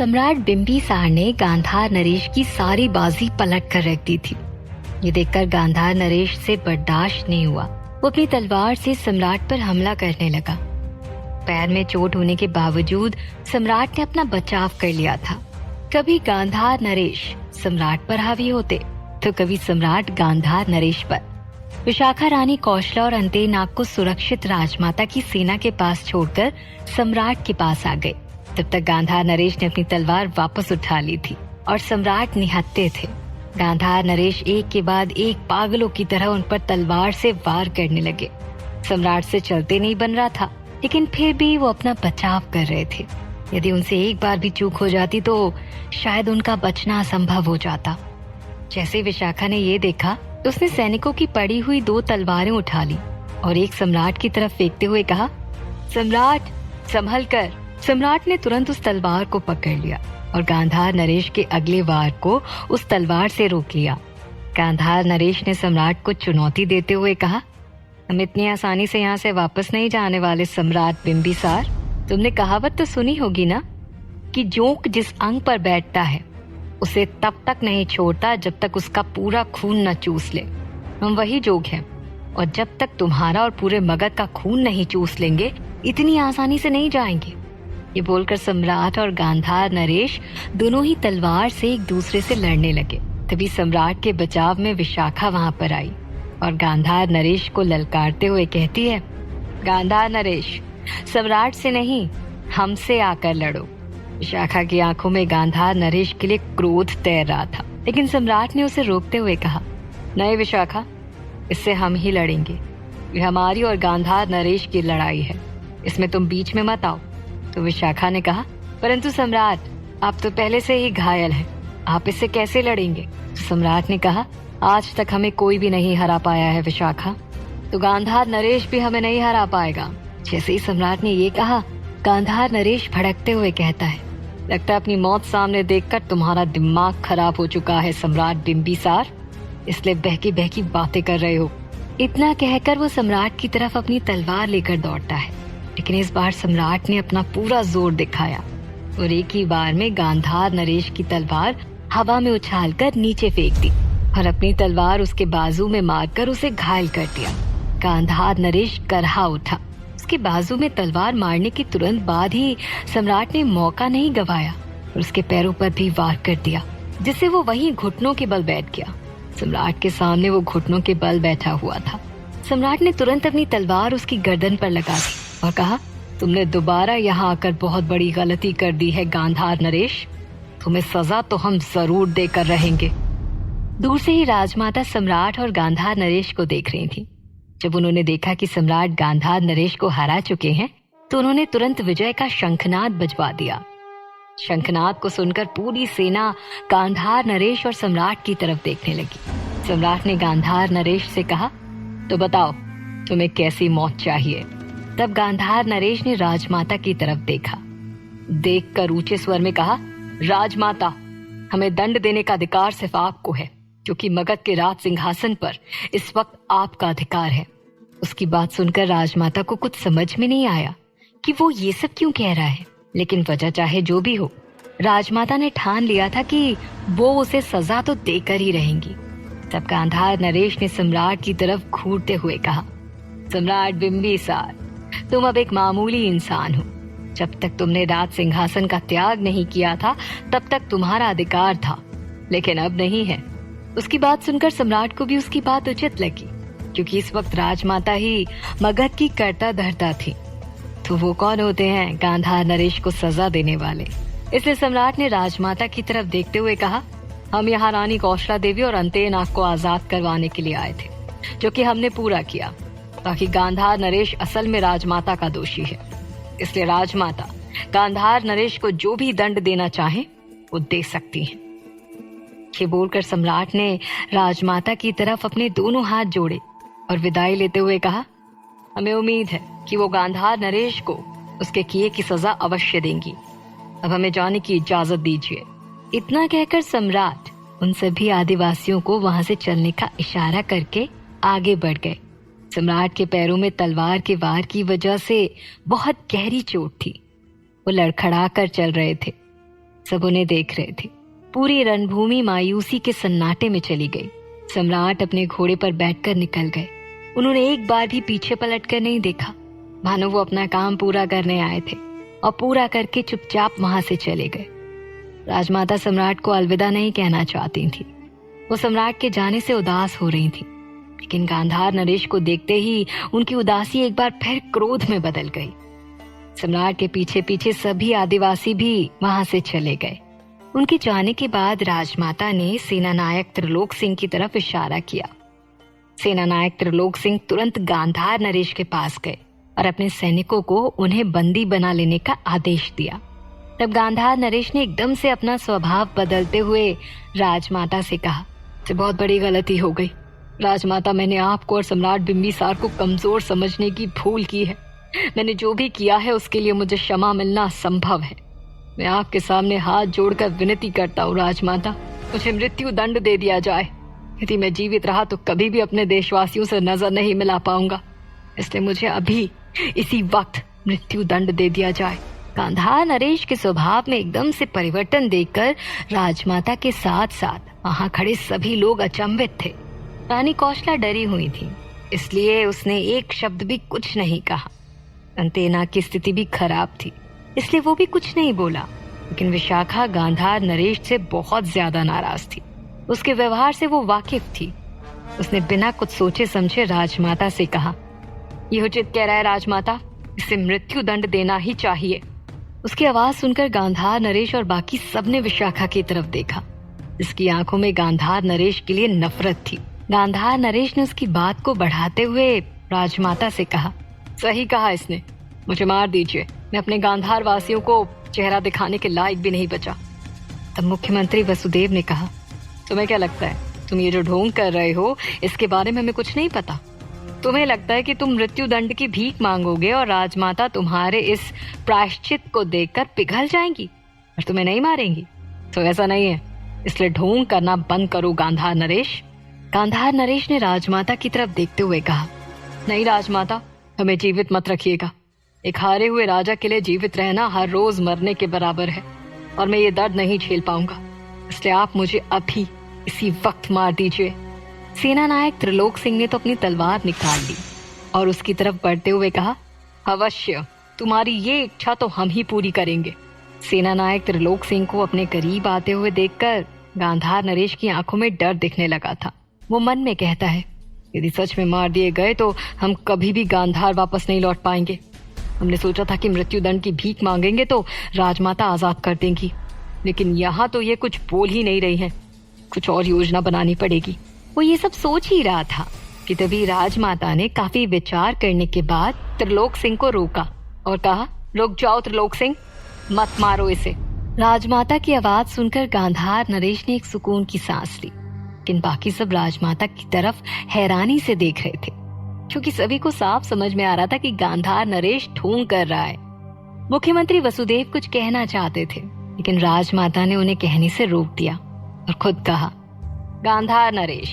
सम्राट बिंबिसार ने गांधार नरेश की सारी बाजी पलट कर रख दी थी। ये देखकर गांधार नरेश से बर्दाश्त नहीं हुआ। वो अपनी तलवार से सम्राट पर हमला करने लगा। पैर में चोट होने के बावजूद सम्राट ने अपना बचाव कर लिया था। कभी गांधार नरेश सम्राट पर हावी होते तो कभी सम्राट गांधार नरेश पर। विशाखा रानी कौशला और अंतेनाग को सुरक्षित राजमाता की सेना के पास छोड़कर सम्राट के पास आ गए। तब तक गांधार नरेश ने अपनी तलवार वापस उठा ली थी और सम्राट निहत्थे थे। गांधार नरेश एक के बाद एक पागलों की तरह उन पर तलवार से वार करने लगे। सम्राट से चलते नहीं बन रहा था, लेकिन फिर भी वो अपना बचाव कर रहे थे। यदि उनसे एक बार भी चूक हो जाती तो शायद उनका बचना असंभव हो जाता। जैसे विशाखा ने ये देखा तो उसने सैनिकों की पड़ी हुई 2 तलवारें उठा ली और एक सम्राट की तरफ फेंकते हुए कहा, सम्राट संभल कर। सम्राट ने तुरंत उस तलवार को पकड़ लिया और गांधार नरेश के अगले वार को उस तलवार से रोक लिया। गांधार नरेश ने सम्राट को चुनौती देते हुए कहा, हम इतनी आसानी से यहाँ से वापस नहीं जाने वाले सम्राट बिंबिसार। तुमने कहावत तो सुनी होगी ना कि जोंक जिस अंग पर बैठता है उसे तब तक नहीं छोड़ता जब तक उसका पूरा खून न चूस ले। हम वही जोग हैं और जब तक तुम्हारा और पूरे मगध का खून नहीं चूस लेंगे इतनी आसानी से नहीं जाएंगे। ये बोलकर सम्राट और गांधार नरेश दोनों ही तलवार से एक दूसरे से लड़ने लगे। तभी सम्राट के बचाव में विशाखा वहां पर आई और गांधार नरेश को ललकारते हुए कहती है, गांधार नरेश सम्राट से नहीं हमसे आकर लड़ो। विशाखा की आंखों में गांधार नरेश के लिए क्रोध तैर रहा था, लेकिन सम्राट ने उसे रोकते हुए कहा, नहीं विशाखा, इससे हम ही लड़ेंगे। ये हमारी और गांधार नरेश की लड़ाई है, इसमें तुम बीच में मत आओ। तो विशाखा ने कहा, परंतु सम्राट आप तो पहले से ही घायल हैं, आप इससे कैसे लड़ेंगे? तो सम्राट ने कहा, आज तक हमें कोई भी नहीं हरा पाया है विशाखा, तो गांधार नरेश भी हमें नहीं हरा पाएगा। जैसे ही सम्राट ने ये कहा, गांधार नरेश भड़कते हुए कहता है, लगता है अपनी मौत सामने देखकर तुम्हारा दिमाग खराब हो चुका है सम्राट बिंबिसार, इसलिए बहकी बहकी बातें कर रहे हो। इतना कहकर वो सम्राट की तरफ अपनी तलवार लेकर दौड़ता है, लेकिन इस बार सम्राट ने अपना पूरा जोर दिखाया और एक ही बार में गांधार नरेश की तलवार हवा में उछालकर नीचे फेंक दी और अपनी तलवार उसके बाजू में मारकर उसे घायल कर दिया। गांधार नरेश करहा उठा। उसके बाजू में तलवार मारने के तुरंत बाद ही सम्राट ने मौका नहीं गंवाया और उसके पैरों पर भी वार कर दिया, जिससे वो वहीं घुटनों के बल बैठ गया। सम्राट के सामने वो घुटनों के बल बैठा हुआ था। सम्राट ने तुरंत अपनी तलवार उसकी गर्दन पर लगा दी और कहा, तुमने दोबारा यहाँ आकर बहुत बड़ी गलती कर दी है गांधार नरेश, तुम्हें सजा तो हम जरूर देकर रहेंगे। दूर से ही राजमाता सम्राट और गांधार नरेश को देख रही थी। जब उन्होंने देखा कि सम्राट गांधार नरेश को हरा चुके हैं तो उन्होंने तुरंत विजय का शंखनाद बजवा दिया। शंखनाद को सुनकर पूरी सेना गांधार नरेश और सम्राट की तरफ देखने लगी। सम्राट ने गांधार नरेश से कहा, तो बताओ तुम्हें कैसी मौत चाहिए? तब गांधार नरेश ने राजमाता की तरफ देखा। देखकर ऊंचे स्वर में कहा, राजमाता, हमें दंड देने का अधिकार सिर्फ आपको है, क्योंकि मगध के राज सिंहासन पर इस वक्त आपका अधिकार है। उसकी बात सुनकर राजमाता को कुछ समझ में नहीं आया कि वो ये सब क्यों कह रहा है, लेकिन वजह चाहे जो भी हो, राजमाता ने ठान लिया था कि वो उसे सजा तो देकर ही रहेंगी। तब गांधार नरेश ने सम्राट की तरफ घूरते हुए कहा, सम्राट बिंबिसार, तुम अब एक मामूली इंसान हो। जब तक तुमने राज सिंहासन का त्याग नहीं किया था तब तक तुम्हारा अधिकार था, लेकिन अब नहीं है। उसकी बात सुनकर सम्राट को भी उसकी बात उचित लगी, क्योंकि इस वक्त राजमाता ही मगध की कर्ता धर्ता थी। तो वो कौन होते हैं गांधार नरेश को सजा देने वाले? इसलिए सम्राट ने राजमाता की तरफ देखते हुए कहा, हम यहाँ रानी कौशला देवी और अंतेनाग को आजाद करवाने के लिए आए थे, जो कि हमने पूरा किया। ताकि गांधार नरेश असल में राजमाता का दोषी है, इसलिए राजमाता गांधार नरेश को जो भी दंड देना चाहे वो दे सकती हैं। ये बोलकर सम्राट ने राजमाता की तरफ अपने दोनों हाथ जोड़े और विदाई लेते हुए कहा, हमें उम्मीद है कि वो गांधार नरेश को उसके किए की सजा अवश्य देंगी। अब हमें जाने की इजाजत दीजिए। इतना कहकर सम्राट उन सभी आदिवासियों को वहां से चलने का इशारा करके आगे बढ़ गए। सम्राट के पैरों में तलवार के वार की वजह से बहुत गहरी चोट थी। वो लड़खड़ा कर चल रहे थे। सब उन्हें देख रहे थे। पूरी रणभूमि मायूसी के सन्नाटे में चली गई। सम्राट अपने घोड़े पर बैठकर निकल गए। उन्होंने एक बार भी पीछे पलट कर नहीं देखा, मानो वो अपना काम पूरा करने आए थे, और पूरा करके चुपचाप वहां से चले गए। राजमाता सम्राट को अलविदा नहीं कहना चाहती थी। वो सम्राट के जाने से उदास हो रही थी, लेकिन गांधार नरेश को देखते ही उनकी उदासी एक बार फिर क्रोध में बदल गई। सम्राट के पीछे पीछे सभी आदिवासी भी वहां से चले गए। उनके जाने के बाद राजमाता ने सेनानायक त्रिलोक सिंह की तरफ इशारा किया। सेनानायक त्रिलोक सिंह तुरंत गांधार नरेश के पास गए और अपने सैनिकों को उन्हें बंदी बना लेने का आदेश दिया। तब गांधार नरेश ने एकदम से अपना स्वभाव बदलते हुए राजमाता से कहा, बहुत बड़ी गलती हो गई राजमाता, मैंने आपको और सम्राट बिंबिसार को कमजोर समझने की भूल की है। मैंने जो भी किया है उसके लिए मुझे क्षमा मिलना असंभव है। मैं आपके सामने हाथ जोड़कर विनती करता हूँ राजमाता, मुझे मृत्यु दंड दे दिया जाए। यदि मैं जीवित रहा तो कभी भी अपने देशवासियों से नजर नहीं मिला पाऊंगा, इसलिए मुझे अभी इसी वक्त मृत्यु दंड दे दिया जाए। गांधार नरेश के स्वभाव में एकदम से परिवर्तन देखकर राजमाता के साथ साथ वहां खड़े सभी लोग अचंभित थे। रानी कौशला डरी हुई थी, इसलिए उसने एक शब्द भी कुछ नहीं कहा। अंतेना की स्थिति भी खराब थी, इसलिए वो भी कुछ नहीं बोला। लेकिन विशाखा गांधार नरेश से बहुत ज्यादा नाराज थी। उसके व्यवहार से वो वाकिफ थी। उसने बिना कुछ सोचे समझे राजमाता से कहा, ये उचित कह रहा है राजमाता, इसे मृत्यु दंड देना ही चाहिए। उसकी आवाज सुनकर गांधार नरेश और बाकी सबने विशाखा की तरफ देखा, जिसकी आंखों में गांधार नरेश के लिए नफरत थी। गांधार नरेश ने उसकी बात को बढ़ाते हुए राजमाता से कहा, सही कहा इसने, मुझे मार दीजिए, मैं अपने गांधार वासियों को चेहरा दिखाने के लायक भी नहीं बचा। तब मुख्यमंत्री वसुदेव ने कहा, तुम्हें क्या लगता है, तुम ये जो ढोंग कर रहे हो इसके बारे में हमें कुछ नहीं पता? तुम्हें लगता है कि तुम मृत्यु दंड की भीख मांगोगे और राजमाता तुम्हारे इस प्रायश्चित को देखकर पिघल जाएंगी और तुम्हें नहीं मारेंगी? तो ऐसा नहीं है, इसलिए ढोंग करना बंद करो गांधार नरेश। गांधार नरेश ने राजमाता की तरफ देखते हुए कहा, नहीं राजमाता, हमें जीवित मत रखिएगा। एक हारे हुए राजा के लिए जीवित रहना हर रोज मरने के बराबर है और मैं ये दर्द नहीं झेल पाऊंगा, इसलिए आप मुझे अभी इसी वक्त मार दीजिए। सेनानायक त्रिलोक सिंह ने तो अपनी तलवार निकाल ली और उसकी तरफ बढ़ते हुए कहा, अवश्य, तुम्हारी ये इच्छा तो हम ही पूरी करेंगे। सेनानायक त्रिलोक सिंह को अपने करीब आते हुए देखकर गांधार नरेश की आंखों में डर दिखने लगा था। वो मन में कहता है, यदि सच में मार दिए गए तो हम कभी भी गांधार वापस नहीं लौट पाएंगे। हमने सोचा था कि मृत्यु दंड की भीख मांगेंगे तो राजमाता आजाद कर देंगी, लेकिन यहाँ तो ये कुछ बोल ही नहीं रही हैं। कुछ और योजना बनानी पड़ेगी। वो ये सब सोच ही रहा था कि तभी राजमाता ने काफी विचार करने के बाद त्रिलोक सिंह को रोका और कहा, रुक जाओ त्रिलोक सिंह, मत मारो इसे। राजमाता की आवाज सुनकर गांधार नरेश ने एक सुकून की सांस ली, लेकिन बाकी सब राजमाता की तरफ हैरानी से देख रहे थे, क्योंकि सभी को साफ समझ में आ रहा था कि गांधार नरेश ढोंग कर रहा है। मुख्यमंत्री वसुदेव कुछ कहना चाहते थे, लेकिन राजमाता ने उन्हें कहने से रोक दिया और खुद कहा, गांधार नरेश,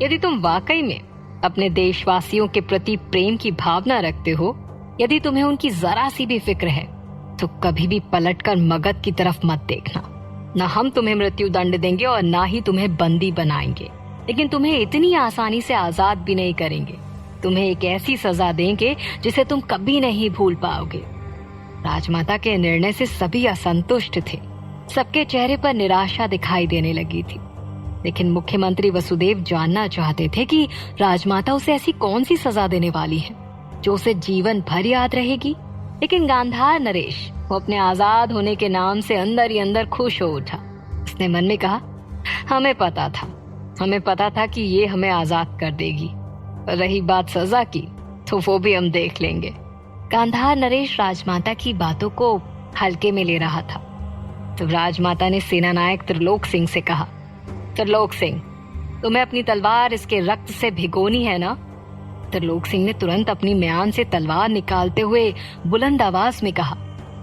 यदि तुम वाकई में अपने देशवासियों के प्रति प्रेम की भावना रखते हो, यदि तुम्हें उनकी जरा सी भी फिक्र है, तो कभी भी पलटकर मगध की तरफ मत देखना। न हम तुम्हें मृत्यु दंड देंगे और ना ही तुम्हें बंदी बनाएंगे, लेकिन तुम्हें इतनी आसानी से आजाद भी नहीं करेंगे। तुम्हें एक ऐसी सजा देंगे जिसे तुम कभी नहीं भूल पाओगे। राजमाता के निर्णय से सभी असंतुष्ट थे। सबके चेहरे पर निराशा दिखाई देने लगी थी, लेकिन मुख्यमंत्री वसुदेव जानना चाहते थे कि राजमाता उसे ऐसी कौन सी सजा देने वाली है जो उसे जीवन भर याद रहेगी। लेकिन गांधार नरेश, वो अपने आजाद होने के नाम से अंदर ही अंदर खुश हो उठा। उसने मन में कहा, हमें पता था कि ये हमें आजाद कर देगी, पर रही बात सजा की तो वो भी हम देख लेंगे। गांधार नरेश राजमाता की बातों को हल्के में ले रहा था। तो राजमाता ने सेनानायक त्रिलोक सिंह से कहा, त्रिलोक सिंह, तुम्हें अपनी तलवार इसके रक्त से भिगोनी है ना? त्रिलोक सिंह ने तुरंत अपनी म्यान से तलवार निकालते हुए बुलंद आवाज में कहा,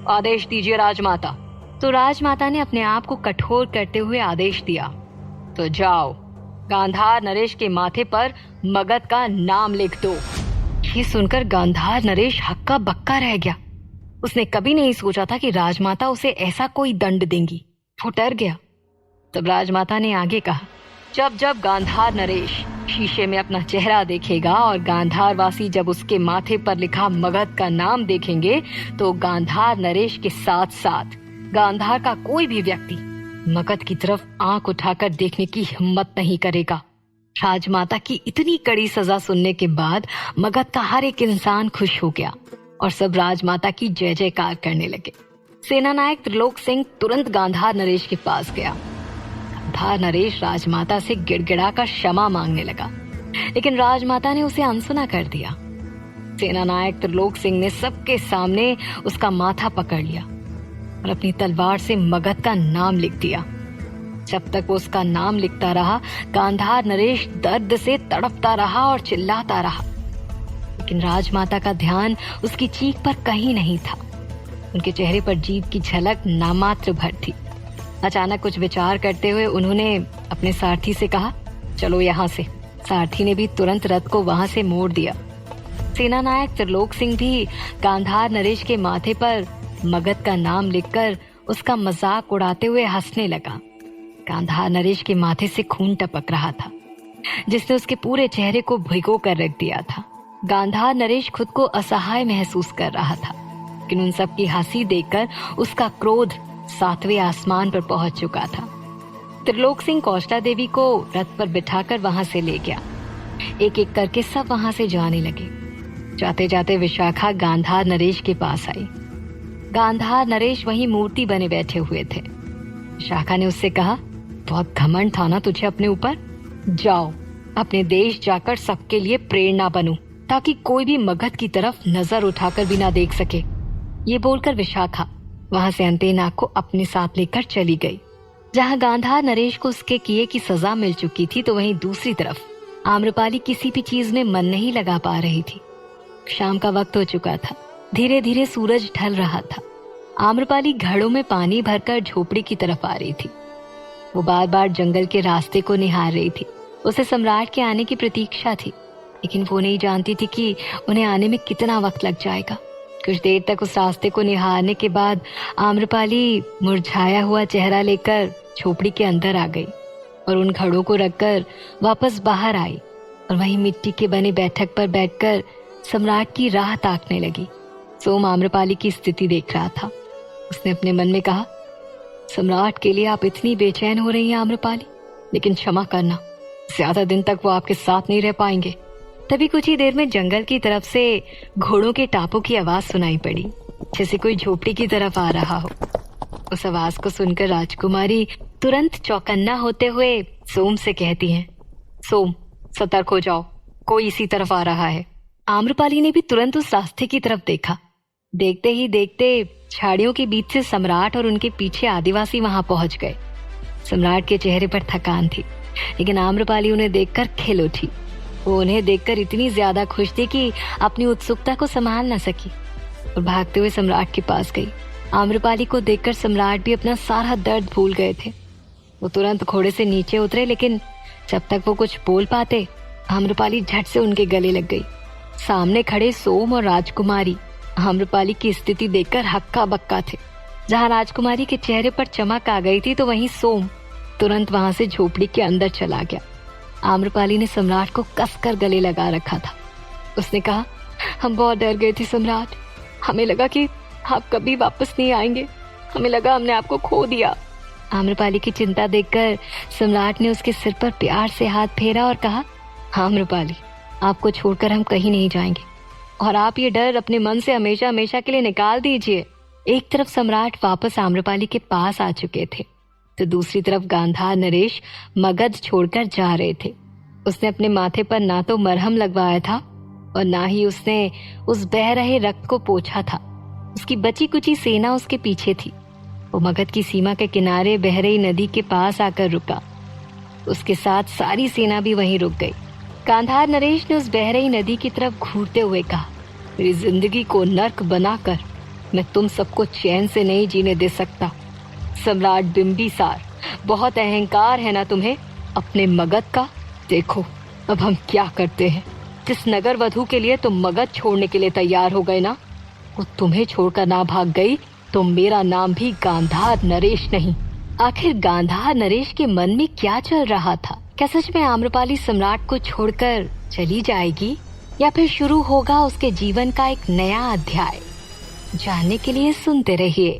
आदेश दीजिए राजमाता। तो राजमाता ने अपने आप को कठोर करते हुए आदेश दिया, तो जाओ, गांधार नरेश के माथे पर मगध का नाम लिख दो। ये सुनकर गांधार नरेश हक्का बक्का रह गया। उसने कभी नहीं सोचा था कि राजमाता उसे ऐसा कोई दंड देंगी। वो डर गया। तब राजमाता ने आगे कहा, जब जब गांधार नरेश शीशे में अपना चेहरा देखेगा और गांधारवासी जब उसके माथे पर लिखा मगध का नाम देखेंगे तो गांधार नरेश के साथ साथ गांधार का कोई भी व्यक्ति मगध की तरफ आंख उठाकर देखने की हिम्मत नहीं करेगा। राजमाता की इतनी कड़ी सजा सुनने के बाद मगध का हर एक इंसान खुश हो गया और सब राजमाता की जय जयकार करने लगे। सेनानायक त्रिलोक सिंह तुरंत गांधार नरेश के पास गया। गांधार नरेश राजमाता से गिड़गिड़ा कर क्षमा मांगने लगा, लेकिन राजमाता ने उसे अनसुना कर दिया। सेनानायक त्रिलोक सिंह ने सबके सामने उसका माथा पकड़ लिया और अपनी तलवार से मगध का नाम लिख दिया। जब तक वो उसका नाम लिखता रहा, गांधार नरेश दर्द से तड़पता रहा और चिल्लाता रहा, लेकिन राजमाता का ध्यान उसकी चीख पर कहीं नहीं था। उनके चेहरे पर जीत की झलक नामात्र भर थी। अचानक कुछ विचार करते हुए उन्होंने अपने सारथी से कहा, चलो यहाँ से। सारथी ने भी तुरंत रथ को वहां से मोड़ दिया। सेनानायक त्रिलोक सिंह भी गांधार नरेश के माथे पर मगध का नाम लिखकर उसका मजाक उड़ाते हुए हंसने लगा। गांधार नरेश के माथे से खून टपक रहा था, जिसने उसके पूरे चेहरे को भिगो कर रख दिया था। गांधार नरेश खुद को असहाय महसूस कर रहा था, लेकिन उन सब की हंसी देखकर उसका क्रोध 7वें आसमान पर पहुंच चुका था। त्रिलोक सिंह कौशला देवी को रथ पर बिठाकर वहां से ले गया। एक एक करके सब वहां से जाने लगे। जाते जाते विशाखा गांधार नरेश के पास आई। गांधार नरेश वहीं मूर्ति बने बैठे हुए थे। विशाखा ने उससे कहा, बहुत घमंड था ना तुझे अपने ऊपर? जाओ, अपने देश जाकर सबके लिए प्रेरणा बनो, ताकि कोई भी मगध की तरफ नजर उठाकर भी ना देख सके। ये बोलकर विशाखा वहां से अंतेनाग को अपने साथ लेकर चली गई। जहां गांधार नरेश को उसके किए की सजा मिल चुकी थी, तो वहीं दूसरी तरफ आम्रपाली किसी भी चीज में मन नहीं लगा पा रही थी। शाम का वक्त हो चुका था। धीरे धीरे सूरज ढल रहा था। आम्रपाली घड़ों में पानी भरकर झोपड़ी की तरफ आ रही थी। वो बार बार जंगल के रास्ते को निहार रही थी। उसे सम्राट के आने की प्रतीक्षा थी, लेकिन वो नहीं जानती थी कि उन्हें आने में कितना वक्त लग जाएगा। कुछ देर तक उस रास्ते को निहारने के बाद आम्रपाली मुरझाया हुआ चेहरा लेकर झोपड़ी के अंदर आ गई और उन घड़ों को रखकर वापस बाहर आई और वहीं मिट्टी के बने बैठक पर बैठकर सम्राट की राह ताकने लगी। सोम आम्रपाली की स्थिति देख रहा था। उसने अपने मन में कहा, सम्राट के लिए आप इतनी बेचैन हो रही हैं आम्रपाली, लेकिन क्षमा करना, ज्यादा दिन तक वो आपके साथ नहीं रह पाएंगे। तभी कुछ ही देर में जंगल की तरफ से घोड़ों के टापों की आवाज सुनाई पड़ी, जैसे कोई झोपड़ी की तरफ आ रहा हो। उस आवाज को सुनकर राजकुमारी तुरंत चौकन्ना होते हुए सोम से कहती हैं, सोम, सतर्क हो जाओ, कोई इसी तरफ आ रहा है। आम्रपाली ने भी तुरंत उस रास्ते की तरफ देखा। देखते ही देखते झाड़ियों के बीच से सम्राट और उनके पीछे आदिवासी वहां पहुंच गए। सम्राट के चेहरे पर थकान थी, लेकिन आम्रपाली उन्हें देखकर खिल उठी। वो उन्हें देखकर इतनी ज्यादा खुश थी कि अपनी उत्सुकता को संभाल न सकी और भागते हुए सम्राट के पास गई। आम्रपाली को देखकर सम्राट भी अपना सारा दर्द भूल गए थे। वो तुरंत घोड़े से नीचे उतरे, लेकिन जब तक वो कुछ बोल पाते, आम्रपाली झट से उनके गले लग गई। सामने खड़े सोम और राजकुमारी आम्रपाली की स्थिति देखकर हक्का बक्का थे। जहां राजकुमारी के चेहरे पर चमक आ गई थी, तो वहीं सोम तुरंत वहां से झोपड़ी के अंदर चला गया। आम्रपाली ने सम्राट को कसकर गले लगा रखा था। उसने कहा, हम बहुत डर गए थे सम्राट, हमें लगा कि आप कभी वापस नहीं आएंगे, हमें लगा हमने आपको खो दिया। आम्रपाली की चिंता देखकर सम्राट ने उसके सिर पर प्यार से हाथ फेरा और कहा, आम्रपाली, आपको छोड़कर हम कहीं नहीं जाएंगे और आप ये डर अपने मन से हमेशा हमेशा के लिए निकाल दीजिए। एक तरफ सम्राट वापस आम्रपाली के पास आ चुके थे, तो दूसरी तरफ गांधार नरेश मगध छोड़कर जा रहे थे। उसने अपने माथे पर ना तो मरहम लगवाया था और ना ही उसने उस बह रहे रक्त को पोंछा था। उसकी बची कुची सेना उसके पीछे थी। वो मगध की सीमा के किनारे बह रही नदी के पास आकर रुका। उसके साथ सारी सेना भी वहीं रुक गई। गांधार नरेश ने उस बह रही नदी की तरफ घूरते हुए कहा, मेरी जिंदगी को नर्क बनाकर मैं तुम सबको चैन से नहीं जीने दे सकता। सम्राट बिंबिसार, बहुत अहंकार है ना तुम्हें अपने मगध का। देखो अब हम क्या करते हैं। जिस नगर वधु के लिए तुम मगध छोड़ने के लिए तैयार हो गए ना, वो तुम्हें छोड़कर ना भाग गई तो मेरा नाम भी गांधार नरेश नहीं, आखिर गांधार नरेश के मन में क्या चल रहा था? क्या सच में आम्रपाली सम्राट को छोड़कर चली जाएगी या फिर शुरू होगा उसके जीवन का एक नया अध्याय? जानने के लिए सुनते रहिए।